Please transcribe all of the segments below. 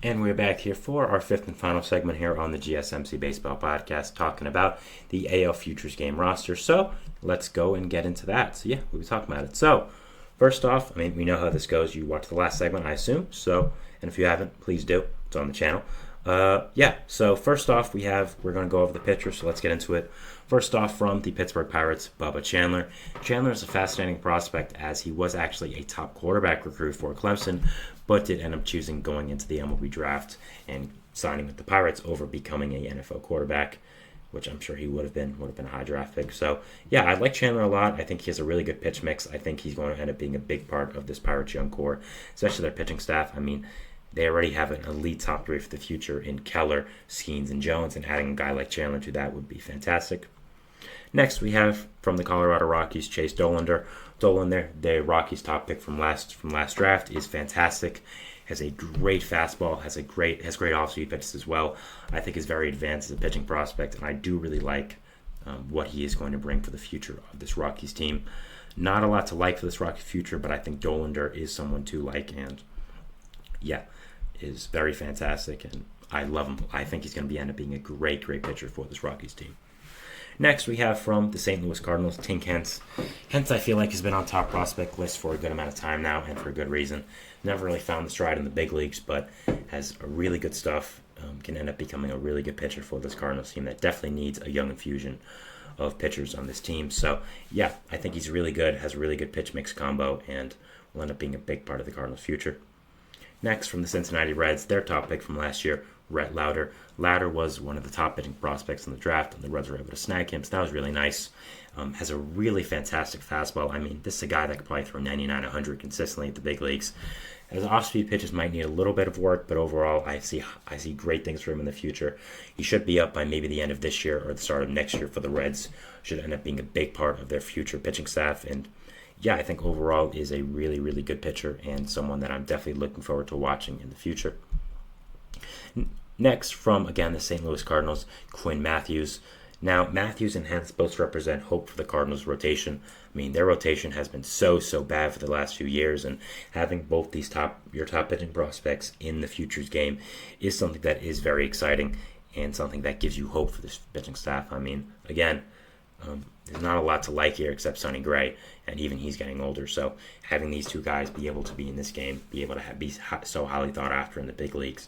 And we're back here for our fifth and final segment here on the GSMC Baseball Podcast, talking about the AL Futures Game roster. So let's go and get into that. So yeah, we'll be talking about it. So first off, we know how this goes. You watched the last segment, I assume. So, and if you haven't, please do. It's on the channel. So first off, we're going to go over the pitchers, so let's get into it. First off, from the Pittsburgh Pirates, Bubba Chandler. Chandler is a fascinating prospect, as he was actually a top quarterback recruit for Clemson, but did end up choosing going into the MLB draft and signing with the Pirates over becoming a NFL quarterback, which I'm sure he would have been a high draft pick. So yeah, I like Chandler a lot. I think he has a really good pitch mix. I think he's going to end up being a big part of this Pirates young core, especially their pitching staff. They already have an elite top three for the future in Keller, Skeens, and Jones, and adding a guy like Chandler to that would be fantastic. Next, we have from the Colorado Rockies, Chase Dollander. Dollander, the Rockies' top pick from last draft, is fantastic. Has a great fastball, has great off-speed pitches as well. I think is very advanced as a pitching prospect, and I do really like what he is going to bring for the future of this Rockies team. Not a lot to like for this Rockies future, but I think Dollander is someone to like, and yeah, is very fantastic, and I love him. I think he's going to end up being a great pitcher for this Rockies team. Next, we have from the St. Louis Cardinals, Tink Hence. Hence, I feel like, has been on top prospect list for a good amount of time now, and for a good reason. Never really found the stride in the big leagues, but has a really good stuff. Can end up becoming a really good pitcher for this Cardinals team that definitely needs a young infusion of pitchers on this team. So, yeah, I think he's really good, has a really good pitch mix combo, and will end up being a big part of the Cardinals' future. Next, from the Cincinnati Reds, their top pick from last year, Rhett Lauder. Lauder was one of the top pitching prospects in the draft, and the Reds were able to snag him, so that was really nice. Has a really fantastic fastball. This is a guy that could probably throw 99, 100 consistently at the big leagues. His off-speed pitches might need a little bit of work, but overall, I see great things for him in the future. He should be up by maybe the end of this year or the start of next year for the Reds. Should end up being a big part of their future pitching staff, and yeah, I think overall is a really good pitcher and someone that I'm definitely looking forward to watching in the future. Next, from, again, the St. Louis Cardinals, Quinn Matthews. Now, Matthews and Hence both represent hope for the Cardinals' rotation. Their rotation has been so bad for the last few years, and having both these your top pitching prospects in the futures game is something that is very exciting and something that gives you hope for this pitching staff. There's not a lot to like here except Sonny Gray, and even he's getting older. So having these two guys be able to be in this game, be able to be so highly thought after in the big leagues,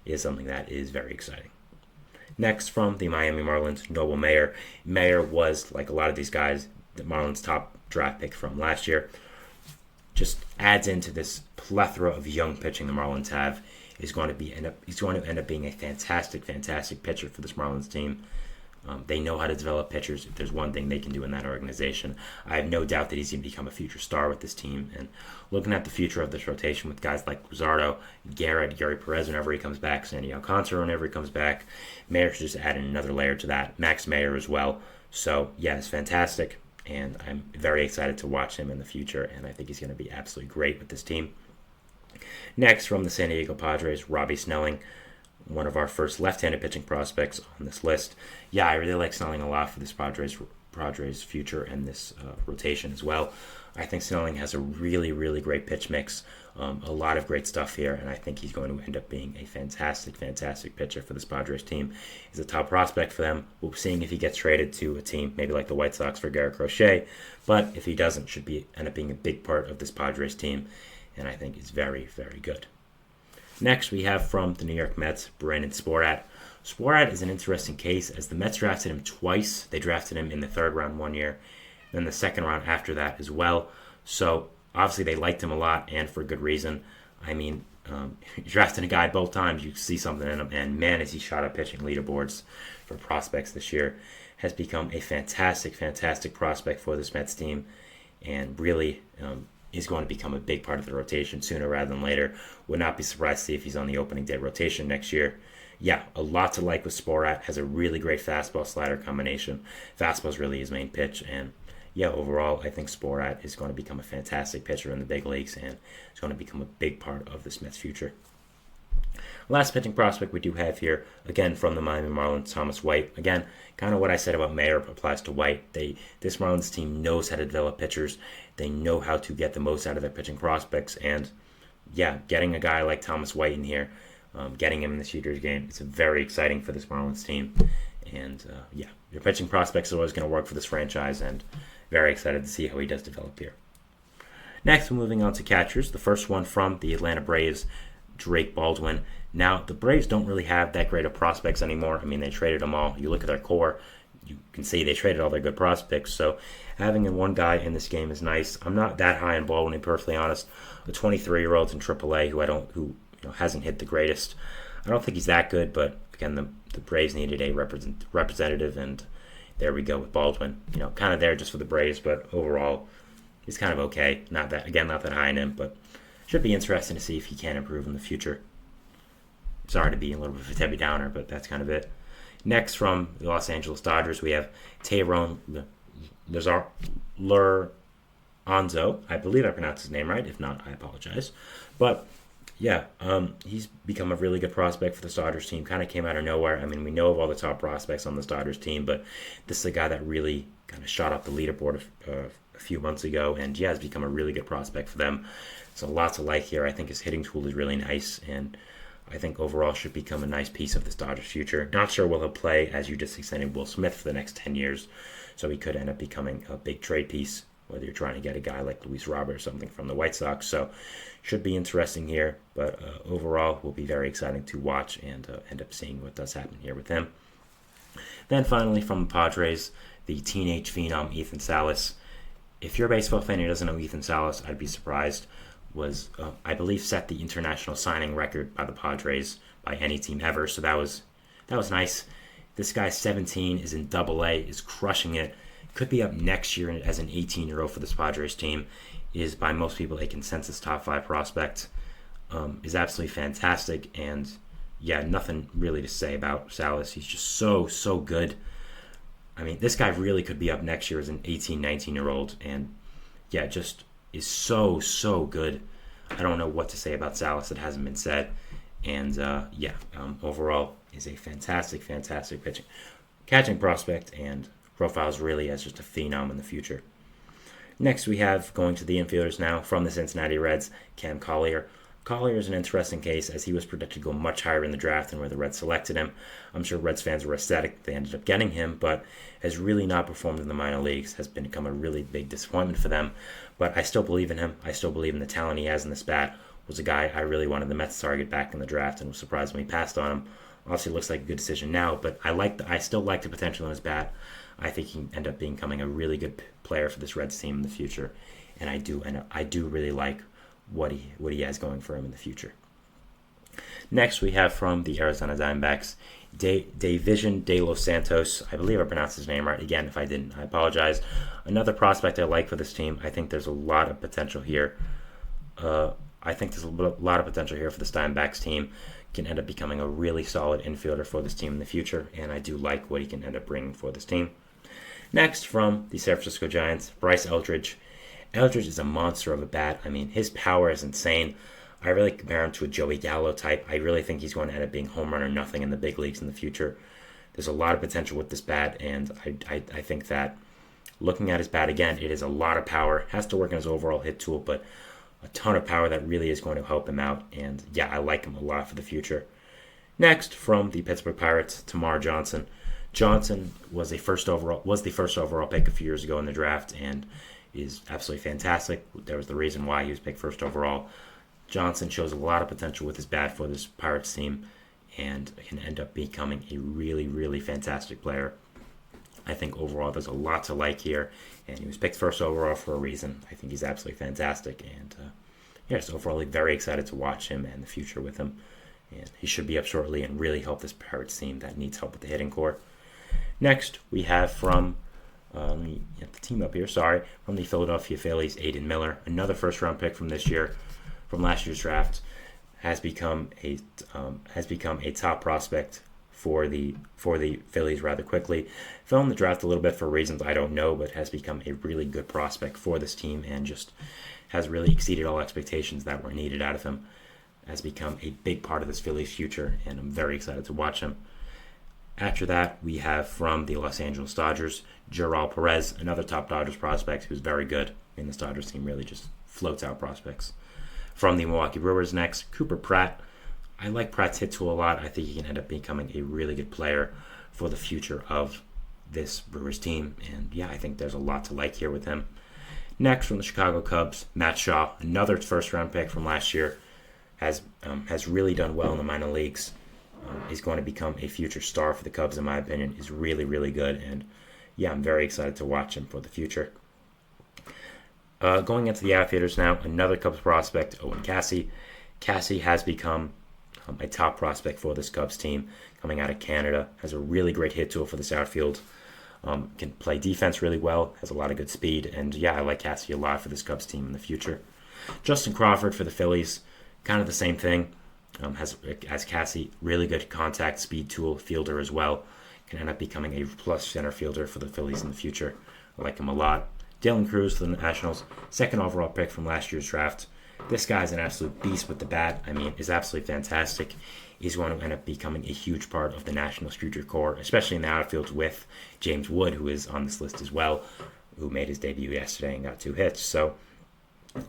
is something that is very exciting. Next, from the Miami Marlins, Noble Mayer. Mayer was, like a lot of these guys, the Marlins' top draft pick from last year. Just adds into this plethora of young pitching the Marlins have. He's going to end up being a fantastic pitcher for this Marlins team. They know how to develop pitchers. If there's one thing they can do in that organization, I have no doubt that he's going to become a future star with this team. And looking at the future of this rotation with guys like Rosario, Garrett, Gary Perez whenever he comes back, Sandy Alcantara whenever he comes back, Mayer should just add in another layer to that. Max Mayer as well. So, yeah, it's fantastic. And I'm very excited to watch him in the future. And I think he's going to be absolutely great with this team. Next, from the San Diego Padres, Robbie Snelling. One of our first left-handed pitching prospects on this list. Yeah, I really like Snelling a lot for this Padres future and this rotation as well. I think Snelling has a really great pitch mix, a lot of great stuff here, and I think he's going to end up being a fantastic pitcher for this Padres team. He's a top prospect for them. We'll be seeing if he gets traded to a team maybe like the White Sox for Garrett Crochet, but if he doesn't, should end up being a big part of this Padres team, and I think is very good. Next, we have from the New York Mets, Brandon Sporat. Sporat is an interesting case as the Mets drafted him twice. They drafted him in the third round one year, then the second round after that as well. So, obviously, they liked him a lot, and for good reason. Drafting a guy both times, you see something in him, and man, is he shot up pitching leaderboards for prospects this year. Has become a fantastic prospect for this Mets team, and really is going to become a big part of the rotation sooner rather than later. Would not be surprised to see if he's on the opening day rotation next year. Yeah, a lot to like with Sporat. Has a really great fastball slider combination. Fastball is really his main pitch, and yeah, overall, I think Sporat is going to become a fantastic pitcher in the big leagues, and is going to become a big part of this Mets future. Last pitching prospect we do have here, again from the Miami Marlins, Thomas White. Again, kind of what I said about Mayer applies to White. This Marlins team knows how to develop pitchers. They know how to get the most out of their pitching prospects. And yeah, getting a guy like Thomas White in here Getting him in the Shooters game, it's very exciting for this Marlins team. And yeah, your pitching prospects are always going to work for this franchise, and very excited to see how he does develop here. Next, we're moving on to catchers. The first one from the Atlanta Braves, Drake Baldwin. Now, the Braves don't really have that great of prospects anymore. I mean, they traded them all. You look at their core, you can see they traded all their good prospects. So having one guy in this game is nice. I'm not that high on Baldwin, to be perfectly honest. A 23-year-old in AAA who hasn't hit the greatest. I don't think he's that good, but again, the Braves needed a representative, and there we go with Baldwin. Kind of there just for the Braves, but overall, he's kind of okay. Not that high in him, but should be interesting to see if he can improve in the future. Sorry to be a little bit of a Debbie Downer, but that's kind of it. Next, from the Los Angeles Dodgers, we have Tayron Lorenzo. I believe I pronounced his name right. If not, I apologize. But yeah, he's become a really good prospect for the Dodgers team. Kind of came out of nowhere. I mean, we know of all the top prospects on the Dodgers team, but this is a guy that really kind of shot up the leaderboard a few months ago, and yeah, has become a really good prospect for them. So lots to like here. I think his hitting tool is really nice, and I think overall should become a nice piece of this Dodgers future. Not sure will he'll play, as you just extended Will Smith for the next 10 years, so he could end up becoming a big trade piece, whether you're trying to get a guy like Luis Robert or something from the White Sox. So should be interesting here, but overall will be very exciting to watch and end up seeing what does happen here with him. Then finally from the Padres, the teenage phenom Ethan Salas. If you're a baseball fan who doesn't know Ethan Salas, I'd be surprised. Was, I believe, set the international signing record by the Padres by any team ever. So that was nice. This guy's 17, is in Double-A, is crushing it. Could be up next year as an 18-year-old for this Padres team. Is by most people a consensus top 5 prospect. Is absolutely fantastic, and yeah, nothing really to say about Salas. He's just so good. I mean, this guy really could be up next year as an 18, 19-year-old, and yeah, just is so good. I don't know what to say about Salas that hasn't been said. And overall is a fantastic catching prospect, and profiles really as just a phenom in the future. Next, we have, going to the infielders now, from the Cincinnati Reds, Cam Collier. Collier is an interesting case, as he was projected to go much higher in the draft than where the Reds selected him. I'm sure Reds fans were ecstatic they ended up getting him, but has really not performed in the minor leagues, has become a really big disappointment for them. But I still believe in him. I still believe in the talent he has in this bat. Was a guy I really wanted the Mets to target back in the draft, and was surprised when we passed on him. Obviously, it looks like a good decision now, but I still like the potential in his bat. I think he can end up becoming a really good player for this Reds team in the future, and I do really like what he has going for him in the future. Next, we have from the Arizona Diamondbacks, Davision De Los Santos. I believe I pronounced his name right. Again, if I didn't, I apologize. Another prospect I like for this team. I think there's a lot of potential here. For this Diamondbacks team. Can end up becoming a really solid infielder for this team in the future, and I do like what he can end up bringing for this team. Next, from the San Francisco Giants, Bryce Eldridge. Eldridge is a monster of a bat. I mean, his power is insane. I really compare him to a Joey Gallo type. I really think he's going to end up being home run or nothing in the big leagues in the future. There's a lot of potential with this bat, and I think that looking at his bat again, it is a lot of power. Has to work on his overall hit tool, but a ton of power that really is going to help him out, and yeah, I like him a lot for the future. Next, from the Pittsburgh Pirates, Tamar Johnson. Johnson was the first overall pick a few years ago in the draft, and is absolutely fantastic. There was the reason why he was picked first overall. Johnson shows a lot of potential with his bat for this Pirates team, and can end up becoming a really fantastic player. I think overall there's a lot to like here, and he was picked first overall for a reason. I think he's absolutely fantastic, and so overall very excited to watch him and the future with him. And he should be up shortly and really help this Pirates team that needs help with the hitting core. Next, we have from let me get the team up here. From the Philadelphia Phillies, Aiden Miller, another first-round pick from last year's draft, has become a top prospect for the Phillies rather quickly. Fell in the draft a little bit for reasons I don't know, but has become a really good prospect for this team, and just has really exceeded all expectations that were needed out of him. Has become a big part of this Phillies future, and I'm very excited to watch him. After that, we have from the Los Angeles Dodgers, Joral Perez, another top Dodgers prospect who's very good. And this Dodgers team really just floats out prospects. From the Milwaukee Brewers next, Cooper Pratt. I like Pratt's hit tool a lot. I think he can end up becoming a really good player for the future of this Brewers team. And yeah, I think there's a lot to like here with him. Next, from the Chicago Cubs, Matt Shaw, another first-round pick from last year, has really done well in the minor leagues. Is going to become a future star for the Cubs, in my opinion. Is really, really good. And yeah, I'm very excited to watch him for the future. Going into the outfielders now, another Cubs prospect, Owen Cassey. Cassey has become a top prospect for this Cubs team, coming out of Canada. Has a really great hit tool for this outfield. Can play defense really well, has a lot of good speed, and yeah, I like Cassey a lot for this Cubs team in the future. Justin Crawford for the Phillies, kind of the same thing. Has Cassey, really good contact speed tool, fielder as well. Can end up becoming a plus center fielder for the Phillies in the future. I like him a lot. Dylan Cruz for the Nationals, second overall pick from last year's draft. This guy's an absolute beast with the bat. I mean, is absolutely fantastic. He's going to end up becoming a huge part of the Nationals' future core, especially in the outfield with James Wood, who is on this list as well, who made his debut yesterday and got 2 hits. So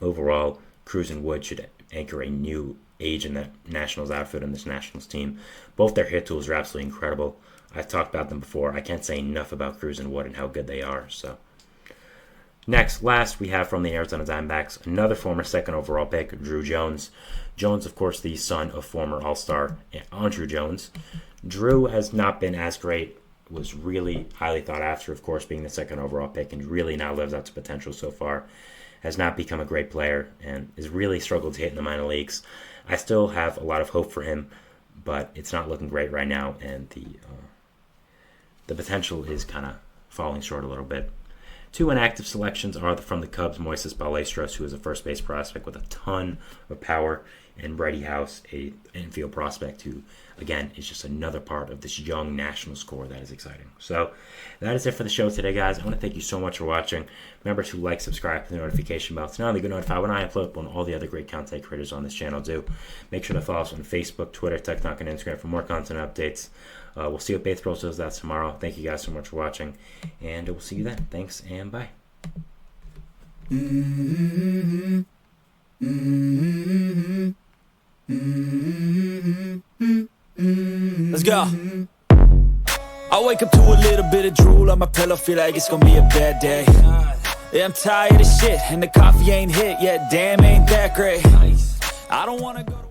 overall, Cruz and Wood should anchor a new age in the Nationals outfield and this Nationals team. Both their hit tools are absolutely incredible. I've talked about them before. I can't say enough about Cruz and Wood and how good they are. So last, we have from the Arizona Diamondbacks, another former second overall pick, Drew Jones. Jones, of course, the son of former All-Star Andrew Jones. Drew has not been as great, was really highly thought after, of course, being the second overall pick, and really now lives up to potential so far. Has not become a great player and has really struggled to hit in the minor leagues. I still have a lot of hope for him, but it's not looking great right now, and the potential is kind of falling short a little bit. 2 inactive selections are from the Cubs, Moises Ballesteros, who is a first base prospect with a ton of power, and Brady House, a infield prospect who, again, is just another part of this young Nationals core that is exciting. So that is it for the show today, guys. I want to thank you so much for watching. Remember to like, subscribe, and the notification bell to not only get notified when I upload, but when all the other great content creators on this channel do. Make sure to follow us on Facebook, Twitter, TikTok, and Instagram for more content updates. We'll see what baseball does that tomorrow. Thank you guys so much for watching, and we'll see you then. Thanks, and bye. Let's go. I wake up to a little bit of drool on my pillow, feel like it's gonna be a bad day. Yeah, I'm tired of shit, and the coffee ain't hit yet, damn, ain't that great. I don't wanna go to